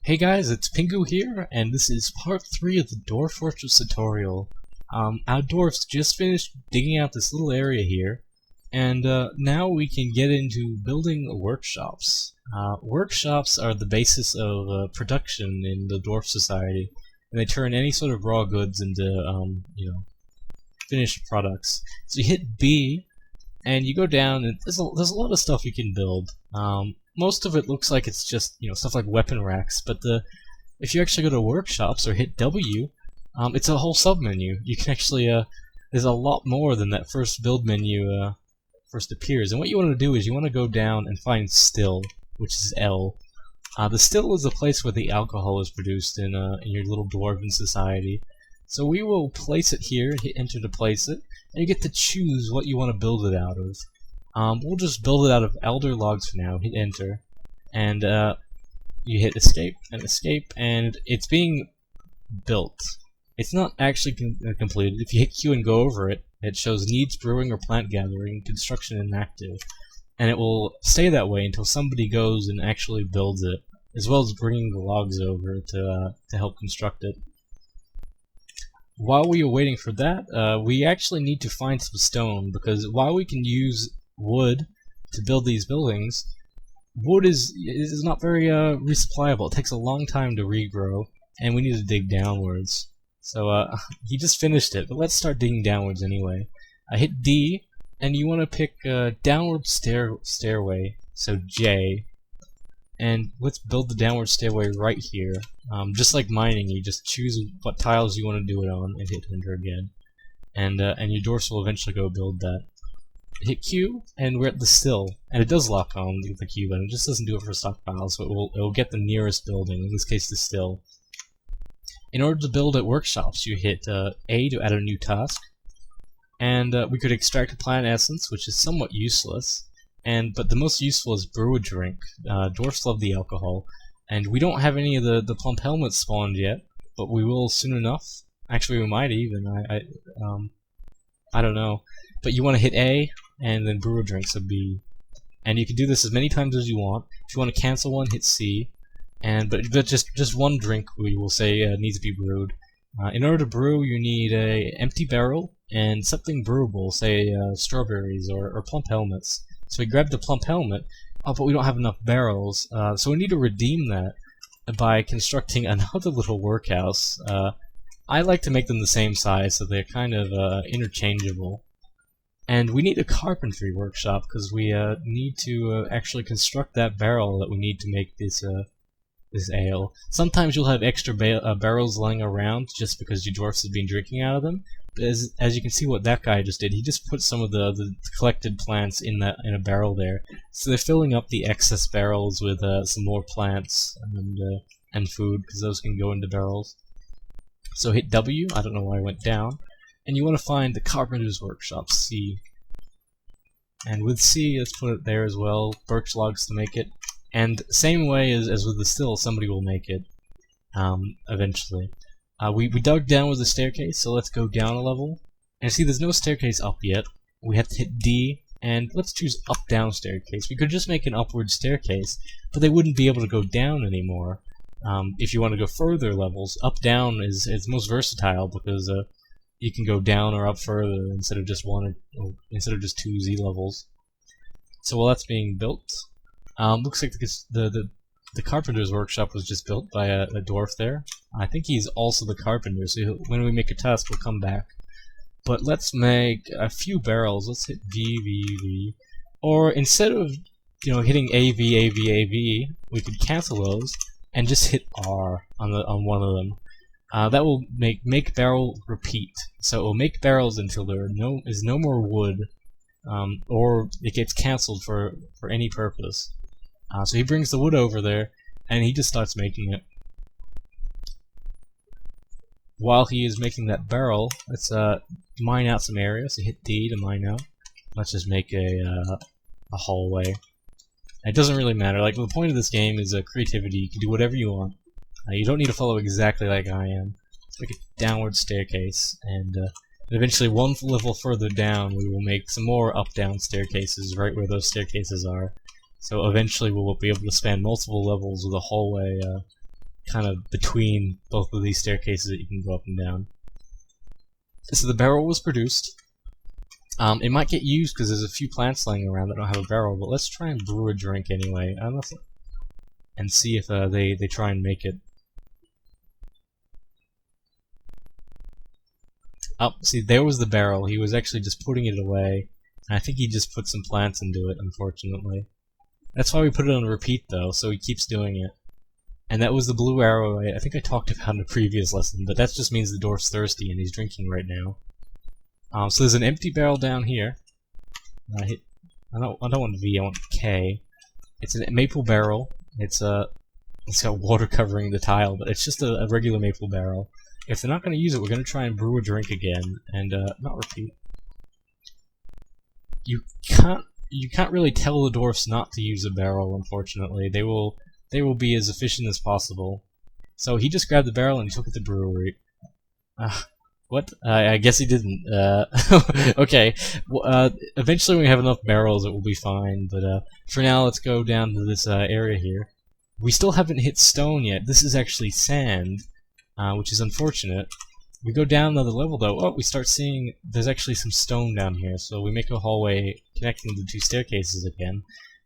Hey guys, it's Pingu here, and this is part 3 of the Dwarf Fortress tutorial. Our dwarfs just finished digging out this little area here, and now we can get into building workshops. Workshops are the basis of production in the dwarf society, and they turn any sort of raw goods into, finished products. So you hit B, and you go down, and there's a lot of stuff you can build. Most of it looks like it's just, stuff like weapon racks, but if you actually go to workshops or hit W, it's a whole sub-menu. You can actually, there's a lot more than that first build menu first appears. And what you want to do is you want to go down and find still, which is L. The still is the place where the alcohol is produced in your little dwarven society. So we will place it here, hit enter to place it, and you get to choose what you want to build it out of. We'll just build it out of elder logs for now, hit enter, and you hit escape, and it's being built. It's not actually completed. If you hit Q and go over it, it shows needs brewing or plant gathering, construction inactive, and it will stay that way until somebody goes and actually builds it, as well as bringing the logs over to help construct it. While we are waiting for that, we actually need to find some stone, because while we can use wood to build these buildings, wood is not very resupplyable. It takes a long time to regrow, and we need to dig downwards. So he just finished it, but let's start digging downwards anyway. I hit D, and you want to pick downward stairway, so J, and let's build the downward stairway right here. Just like mining, you just choose what tiles you want to do it on and hit enter again, and your dwarfs will eventually go build that. Hit Q, and we're at the still, and it does lock on the Q button. It just doesn't do it for stockpiles, so it will get the nearest building, in this case the still. In order to build at workshops, you hit A to add a new task, and we could extract a plant essence, which is somewhat useless, but the most useful is brew a drink. Dwarfs love the alcohol, and we don't have any of the plump helmets spawned yet, but we will soon enough. Actually, we might even. I don't know. But you want to hit A, and then brew a drink, so B. And you can do this as many times as you want. If you want to cancel one, hit C. But just one drink we will say needs to be brewed. In order to brew, you need a empty barrel and something brewable, say strawberries or plump helmets. So we grab the plump helmet, but we don't have enough barrels, so we need to redeem that by constructing another little workhouse. I like to make them the same size, so they're kind of interchangeable. And we need a carpentry workshop, because we need to actually construct that barrel that we need to make this ale. Sometimes you'll have extra barrels lying around just because your dwarfs have been drinking out of them. But as you can see what that guy just did, he just put some of the collected plants in a barrel there. So they're filling up the excess barrels with some more plants and food, because those can go into barrels. So hit W, I don't know why I went down, and you want to find the carpenter's workshop, C. And with C, let's put it there as well, birch logs to make it. And same way as with the still, somebody will make it eventually. We dug down with the staircase, so let's go down a level. And see, there's no staircase up yet. We have to hit D, and let's choose up-down staircase. We could just make an upward staircase, but they wouldn't be able to go down anymore. If you want to go further levels, up-down is most versatile, because you can go down or up further instead of just just 2 Z levels. So while that's being built, looks like the carpenter's workshop was just built by a dwarf there. I think he's also the carpenter, so when we make a task, we'll come back. But let's make a few barrels. Let's hit V, or instead of hitting A V, we could cancel those and just hit R on one of them. That will make barrel repeat. So it will make barrels until there is no more wood, or it gets cancelled for any purpose. So he brings the wood over there, and he just starts making it. While he is making that barrel, let's mine out some areas. So hit D to mine out. Let's just make a hallway. It doesn't really matter. Like, the point of this game is creativity. You can do whatever you want. You don't need to follow exactly like I am. Let's make a downward staircase, and eventually one level further down we will make some more up-down staircases right where those staircases are. So eventually we'll be able to span multiple levels with a hallway kind of between both of these staircases that you can go up and down. So the barrel was produced. It might get used because there's a few plants laying around that don't have a barrel, but let's try and brew a drink anyway. And see if they try and make it. Oh, see, there was the barrel. He was actually just putting it away. And I think he just put some plants into it, unfortunately. That's why we put it on repeat, though, so he keeps doing it. And that was the blue arrow I think I talked about in a previous lesson, but that just means the dwarf's thirsty and he's drinking right now. So there's an empty barrel down here. I don't want V, I want K. It's a maple barrel. It's got water covering the tile, but it's just a regular maple barrel. If they're not going to use it, we're going to try and brew a drink again, and not repeat. You can't really tell the dwarfs not to use a barrel, unfortunately. They will be as efficient as possible. So he just grabbed the barrel and he took it to the brewery. What? I guess he didn't. Okay. Eventually when we have enough barrels it will be fine, but for now let's go down to this area here. We still haven't hit stone yet. This is actually sand, which is unfortunate. We go down another level though. Oh, we start seeing there's actually some stone down here, so we make a hallway connecting the two staircases again,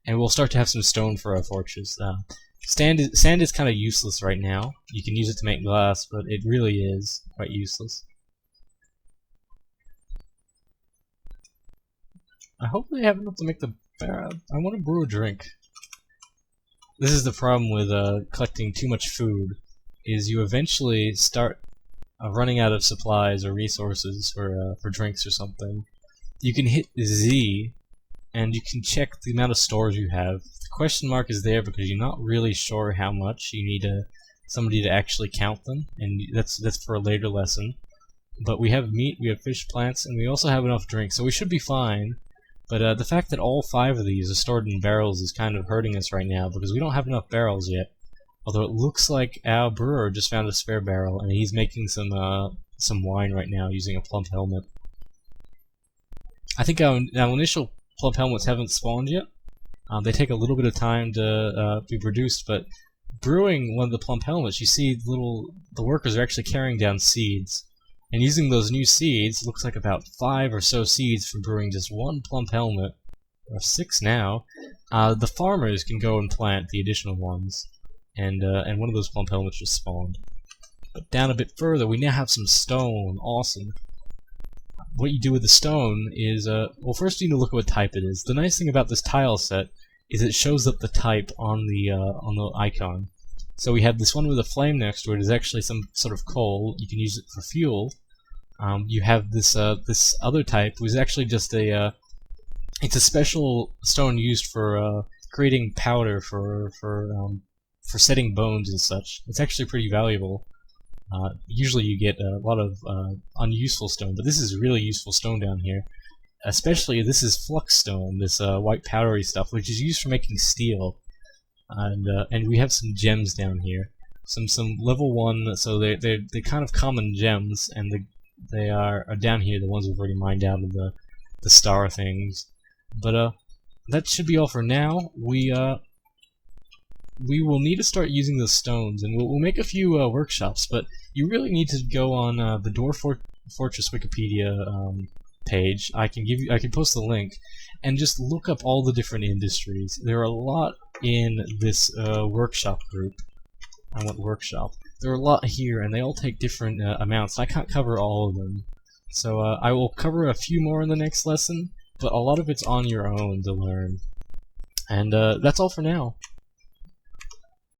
and we'll start to have some stone for our fortress. Sand is kind of useless right now. You can use it to make glass, but it really is quite useless. I hope they have enough to make the I want to brew a drink. This is the problem with collecting too much food, is you eventually start running out of supplies or resources for drinks or something. You can hit Z, and you can check the amount of stores you have. The question mark is there because you're not really sure how much. You need somebody to actually count them, and that's for a later lesson. But we have meat, we have fish, plants, and we also have enough drinks, so we should be fine. But the fact that all 5 of these are stored in barrels is kind of hurting us right now because we don't have enough barrels yet. Although it looks like our brewer just found a spare barrel, and he's making some wine right now using a plump helmet. I think our initial plump helmets haven't spawned yet. They take a little bit of time to be produced, but brewing one of the plump helmets, you see the workers are actually carrying down seeds. And using those new seeds, looks like about 5 or so seeds for brewing just one plump helmet, or 6 now, the farmers can go and plant the additional ones. And one of those plump helmets just spawned. But down a bit further, we now have some stone. Awesome. What you do with the stone is, well, first you need to look at what type it is. The nice thing about this tile set is it shows up the type on the icon. So we have this one with a flame next to it is actually some sort of coal. You can use it for fuel. You have this this other type, which is actually just it's a special stone used for creating powder for setting bones and such. It's actually pretty valuable. Usually you get a lot of unuseful stone, but this is really useful stone down here. Especially this is flux stone, this white powdery stuff, which is used for making steel. And we have some gems down here. Some level 1, so they're kind of common gems, and they are down here, the ones we've already mined out of the star things. But that should be all for now. We will need to start using the stones, and we'll make a few workshops, but you really need to go on the Dwarf Fortress Wikipedia page. I can post the link, and just look up all the different industries. There are a lot in this workshop group. I want workshop. There are a lot here, and they all take different amounts. I can't cover all of them, so I will cover a few more in the next lesson, but a lot of it's on your own to learn. And that's all for now.